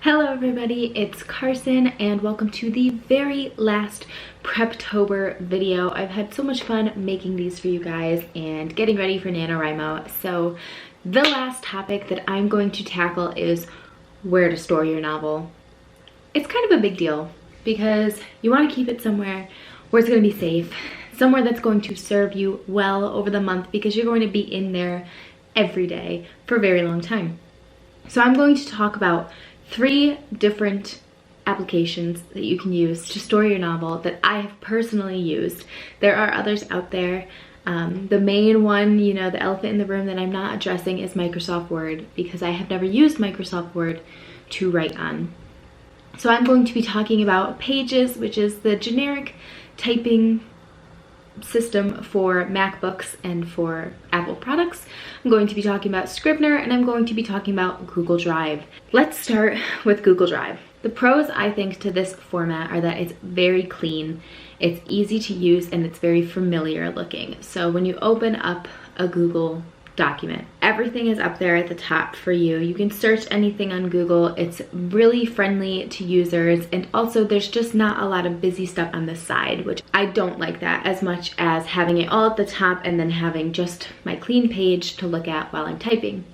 Hello everybody, it's Carson and welcome to the very last Preptober video. I've had so much fun making these for you guys and getting ready for NaNoWriMo. So the last topic that I'm going to tackle is where to store your novel. It's kind of a big deal because you want to keep it somewhere where it's going to be safe, somewhere that's going to serve you well over the month because you're going to be in there every day for a very long time. So I'm going to talk about 3 different applications that you can use to store your novel that I have personally used. There are others out there. The main one, you know, the elephant in the room that I'm not addressing is Microsoft Word because I have never used Microsoft Word to write on. So I'm going to be talking about Pages, which is the generic typing system for MacBooks and for Apple products. I'm going to be talking about Scrivener and I'm going to be talking about Google Drive. Let's start with Google Drive. The pros, I think, to this format are that it's very clean, it's easy to use, and it's very familiar looking. So when you open up a Google document, everything is up there at the top for you. You can search anything on Google. It's really friendly to users, and also there's just not a lot of busy stuff on the side, which I don't like that as much as having it all at the top and then having just my clean page to look at while I'm typing.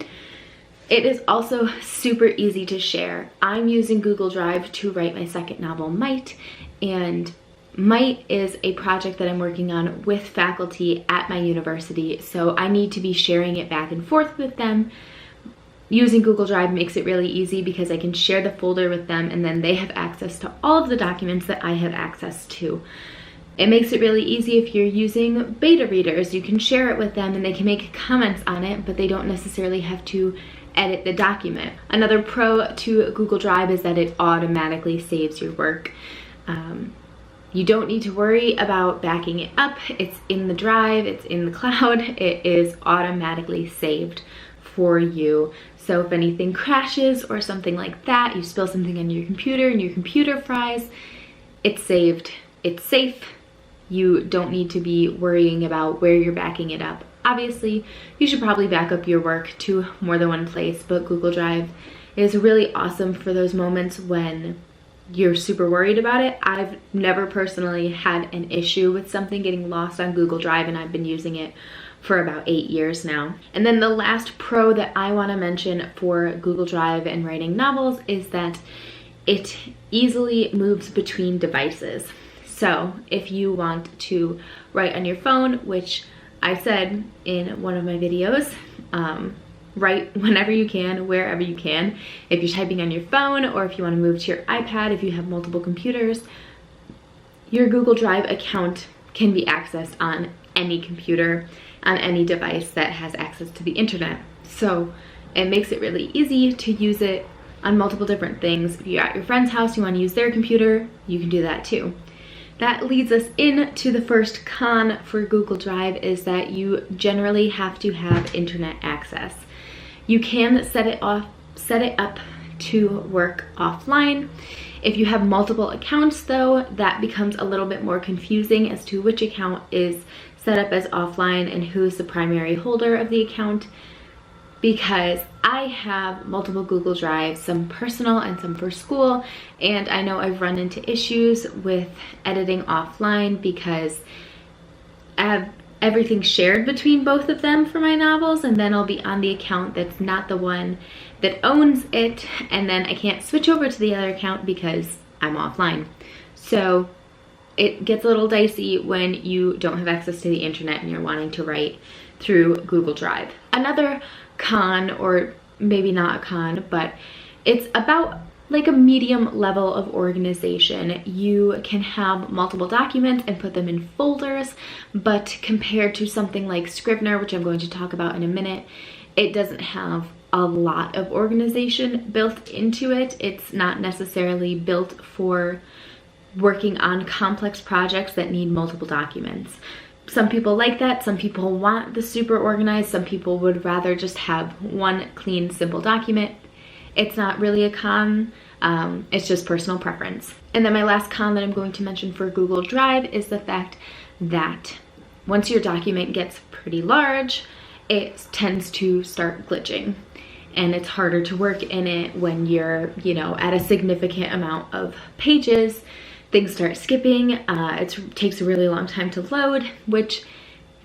It is also super easy to share. I'm using Google Drive to write my second novel, Might, and Might is a project that I'm working on with faculty at my university, so I need to be sharing it back and forth with them. Using Google Drive makes it really easy because I can share the folder with them and then they have access to all of the documents that I have access to. It makes it really easy if you're using beta readers. You can share it with them and they can make comments on it, but they don't necessarily have to edit the document. Another pro to Google Drive is that it automatically saves your work. You don't need to worry about backing it up. It's in the drive, it's in the cloud, it is automatically saved for you. So if anything crashes or something like that, you spill something on your computer and your computer fries, it's saved, it's safe. You don't need to be worrying about where you're backing it up. Obviously, you should probably back up your work to more than one place, but Google Drive is really awesome for those moments when you're super worried about it. I've never personally had an issue with something getting lost on Google Drive, and I've been using it for about 8 years now. And then the last pro that I want to mention for Google Drive and writing novels is that it easily moves between devices. So if you want to write on your phone, which I said in one of my videos, write whenever you can, wherever you can. If you're typing on your phone or if you want to move to your iPad, if you have multiple computers, your Google Drive account can be accessed on any computer, on any device that has access to the internet. So it makes it really easy to use it on multiple different things. If you're at your friend's house, you want to use their computer, you can do that too. That leads us into the first con for Google Drive is that you generally have to have internet access. You can set it up to work offline. If you have multiple accounts though, that becomes a little bit more confusing as to which account is set up as offline and who's the primary holder of the account, because I have multiple Google Drives, some personal and some for school, and I know I've run into issues with editing offline because I have everything shared between both of them for my novels, and then I'll be on the account that's not the one that owns it, and then I can't switch over to the other account because I'm offline. So it gets a little dicey when you don't have access to the internet and you're wanting to write through Google Drive. Another con, or maybe not a con, but it's about like a medium level of organization. You can have multiple documents and put them in folders, but compared to something like Scrivener, which I'm going to talk about in a minute, it doesn't have a lot of organization built into it. It's not necessarily built for working on complex projects that need multiple documents. Some people like that, some people want the super organized, some people would rather just have one clean, simple document. It's not really a con, it's just personal preference. And then my last con that I'm going to mention for Google Drive is the fact that once your document gets pretty large, it tends to start glitching. and it's harder to work in it when you're, you know, at a significant amount of pages. Things start skipping. It takes a really long time to load, which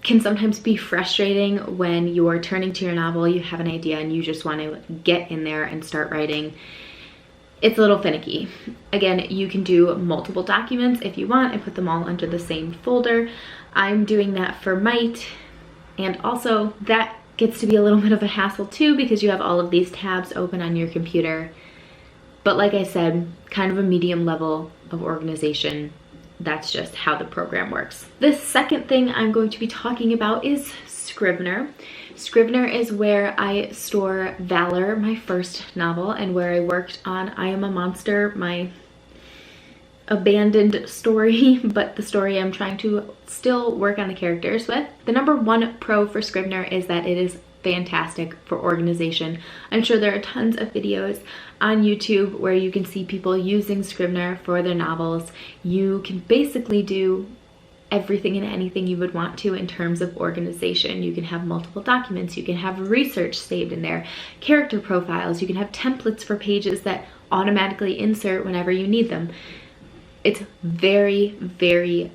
can sometimes be frustrating when you're turning to your novel, you have an idea and you just want to get in there and start writing. It's a little finicky. Again, you can do multiple documents if you want and put them all under the same folder. I'm doing that for Might, and also that gets to be a little bit of a hassle too because you have all of these tabs open on your computer. But like I said, kind of a medium level of organization. That's just how the program works. The second thing I'm going to be talking about is Scrivener. Scrivener is where I store Valor, my first novel, and where I worked on I Am a Monster, my abandoned story, but the story I'm trying to still work on the characters with. The number one pro for Scrivener is that it is fantastic for organization. I'm sure there are tons of videos on YouTube where you can see people using Scrivener for their novels. You can basically do everything and anything you would want to in terms of organization. You can have multiple documents, you can have research saved in there, character profiles, you can have templates for pages that automatically insert whenever you need them. It's very, very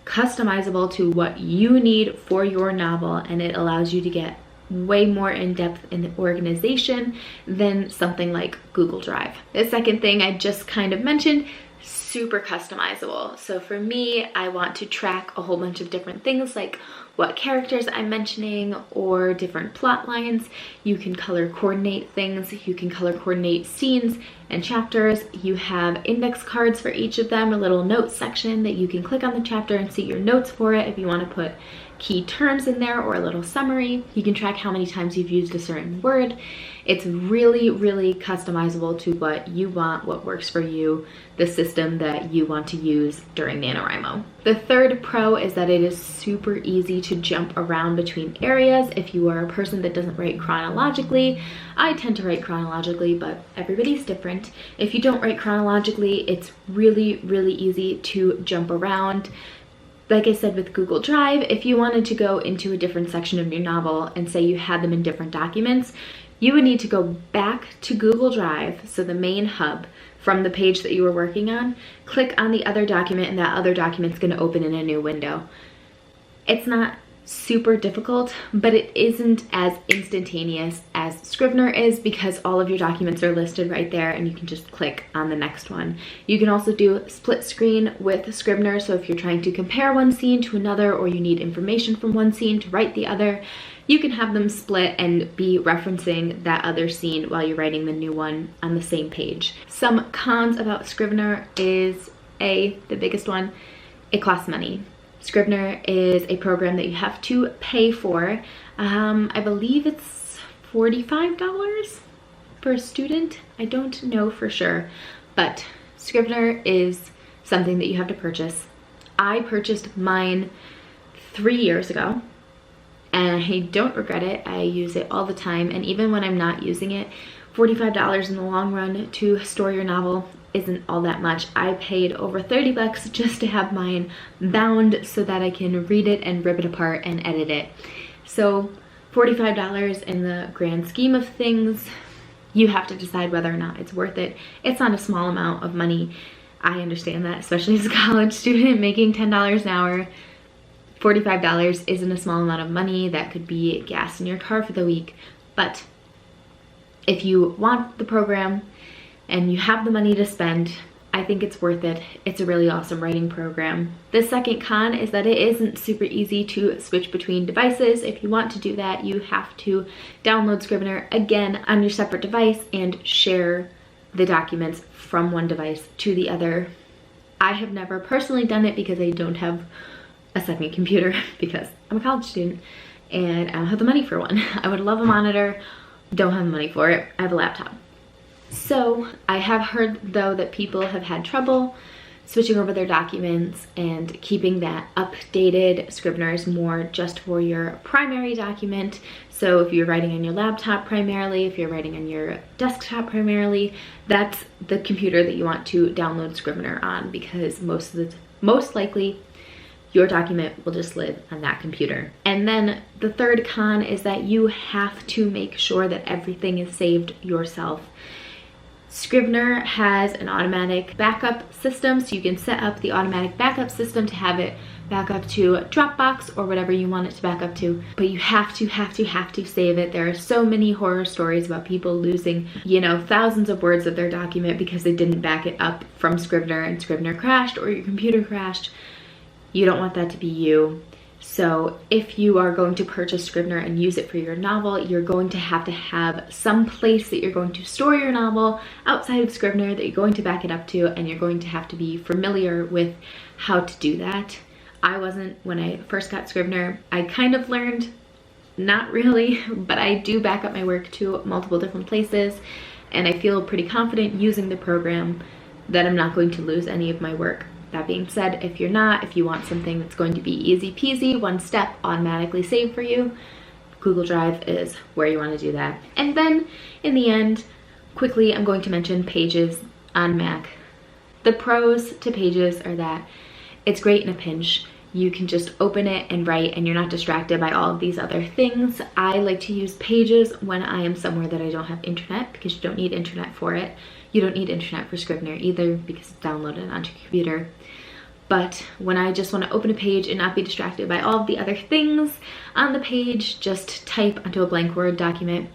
customizable to what you need for your novel, and it allows you to get way more in depth in the organization than something like Google Drive. The second thing I just kind of mentioned, super customizable. So for me, I want to track a whole bunch of different things like what characters I'm mentioning or different plot lines. You can color coordinate things, you can color coordinate scenes and chapters. You have index cards for each of them, a little notes section that you can click on the chapter and see your notes for it if you want to put key terms in there or a little summary. You can track how many times you've used a certain word. It's really, really customizable to what you want, what works for you, the system that you want to use during NaNoWriMo. The third pro is that it is super easy to jump around between areas. If you are a person that doesn't write chronologically, I tend to write chronologically, but everybody's different. If you don't write chronologically, it's really, really easy to jump around. Like I said with Google Drive, if you wanted to go into a different section of your novel and say you had them in different documents, you would need to go back to Google Drive, so the main hub, from the page that you were working on, click on the other document, and that other document's going to open in a new window. It's not super difficult, but it isn't as instantaneous as Scrivener is because all of your documents are listed right there and you can just click on the next one. You can also do split screen with Scrivener, so if you're trying to compare one scene to another or you need information from one scene to write the other, you can have them split and be referencing that other scene while you're writing the new one on the same page. Some cons about Scrivener is the biggest one, it costs money. Scrivener is a program that you have to pay for. I believe it's $45 for a student. I don't know for sure, but Scrivener is something that you have to purchase. I purchased mine 3 years ago and I don't regret it. I use it all the time, and even when I'm not using it, $45 in the long run to store your novel isn't all that much. I paid over 30 bucks just to have mine bound so that I can read it and rip it apart and edit it. So $45 in the grand scheme of things, you have to decide whether or not it's worth it. It's not a small amount of money. I understand that, especially as a college student making $10 an hour. $45 isn't a small amount of money. That could be gas in your car for the week. But if you want the program and you have the money to spend, I think it's worth it. It's a really awesome writing program. The second con is that it isn't super easy to switch between devices. If you want to do that, you have to download Scrivener again on your separate device and share the documents from one device to the other. I have never personally done it because I don't have a second computer because I'm a college student and I don't have the money for one. I would love a monitor, don't have the money for it. I have a laptop. So I have heard though that people have had trouble switching over their documents and keeping that updated. Scrivener is more just for your primary document. So if you're writing on your laptop primarily, if you're writing on your desktop primarily, that's the computer that you want to download Scrivener on, because most likely your document will just live on that computer. And then the third con is that you have to make sure that everything is saved yourself. Scrivener has an automatic backup system, so you can set up the automatic backup system to have it back up to Dropbox or whatever you want it to back up to. But you have to save it. There are so many horror stories about people losing, you know, thousands of words of their document because they didn't back it up from Scrivener and Scrivener crashed or your computer crashed. You don't want that to be you. So if you are going to purchase Scrivener and use it for your novel, you're going to have some place that you're going to store your novel outside of Scrivener that you're going to back it up to, and you're going to have to be familiar with how to do that. I wasn't when I first got Scrivener. I kind of learned, not really, but I do back up my work to multiple different places, and I feel pretty confident using the program that I'm not going to lose any of my work. That being said, if you're not, if you want something that's going to be easy peasy, one step, automatically saved for you, Google Drive is where you want to do that. And then in the end, quickly, I'm going to mention Pages on Mac. The pros to Pages are that it's great in a pinch. You can just open it and write and you're not distracted by all of these other things. I like to use Pages when I am somewhere that I don't have internet, because you don't need internet for it. You don't need internet for Scrivener either because it's downloaded onto your computer. But when I just want to open a page and not be distracted by all of the other things on the page, just type onto a blank Word document,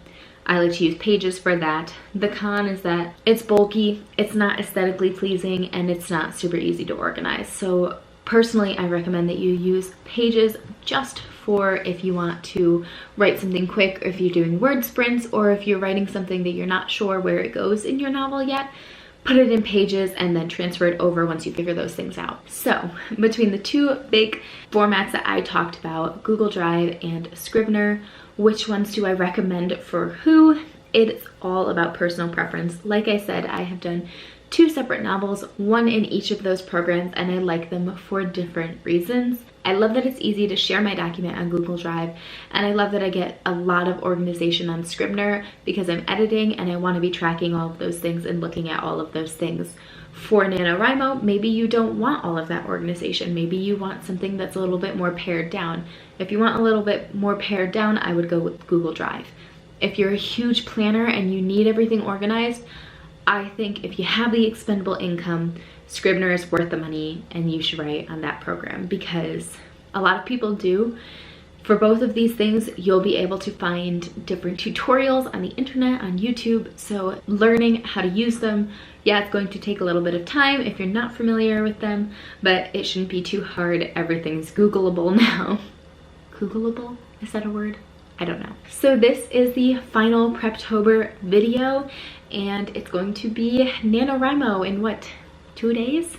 I like to use Pages for that. The con is that it's bulky, it's not aesthetically pleasing, and it's not super easy to organize. So personally, I recommend that you use Pages just for if you want to write something quick, or if you're doing word sprints, or if you're writing something that you're not sure where it goes in your novel yet. Put it in Pages and then transfer it over once you figure those things out. So between the two big formats that I talked about, Google Drive and Scrivener, which ones do I recommend for who? It's all about personal preference. Like I said, I have done 2 separate novels, one in each of those programs, and I like them for different reasons. I love that it's easy to share my document on Google Drive, and I love that I get a lot of organization on Scrivener because I'm editing and I want to be tracking all of those things and looking at all of those things. For NaNoWriMo, maybe you don't want all of that organization. Maybe you want something that's a little bit more pared down. If you want a little bit more pared down, I would go with Google Drive. If you're a huge planner and you need everything organized, I think if you have the expendable income, Scrivener is worth the money and you should write on that program, because a lot of people do. For both of these things, you'll be able to find different tutorials on the internet, on YouTube, so learning how to use them, yeah, it's going to take a little bit of time if you're not familiar with them, but it shouldn't be too hard. Everything's Googleable now. Googleable? Is that a word? I don't know. So this is the final Preptober video, and it's going to be NaNoWriMo in what, 2 days?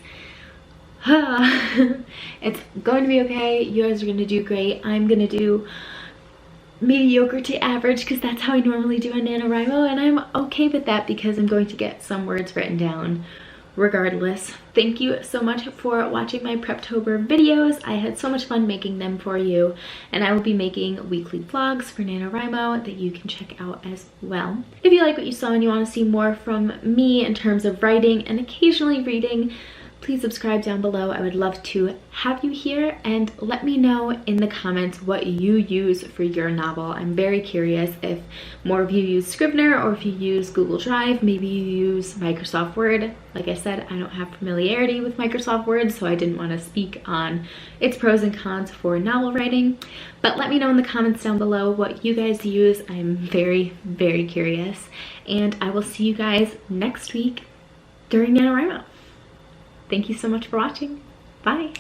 It's going to be okay. You guys are going to do great. I'm going to do mediocre to average because that's how I normally do on NaNoWriMo, and I'm okay with that because I'm going to get some words written down regardless. Thank you so much for watching my Preptober videos. I had so much fun making them for you, and I will be making weekly vlogs for NaNoWriMo that you can check out as well. If you like what you saw and you want to see more from me in terms of writing and occasionally reading, please subscribe down below. I would love to have you here, and let me know in the comments what you use for your novel. I'm very curious if more of you use Scrivener or if you use Google Drive. Maybe you use Microsoft Word. Like I said, I don't have familiarity with Microsoft Word, so I didn't want to speak on its pros and cons for novel writing. But let me know in the comments down below what you guys use. I'm very, very curious, and I will see you guys next week during NaNoWriMo. Thank you so much for watching. Bye.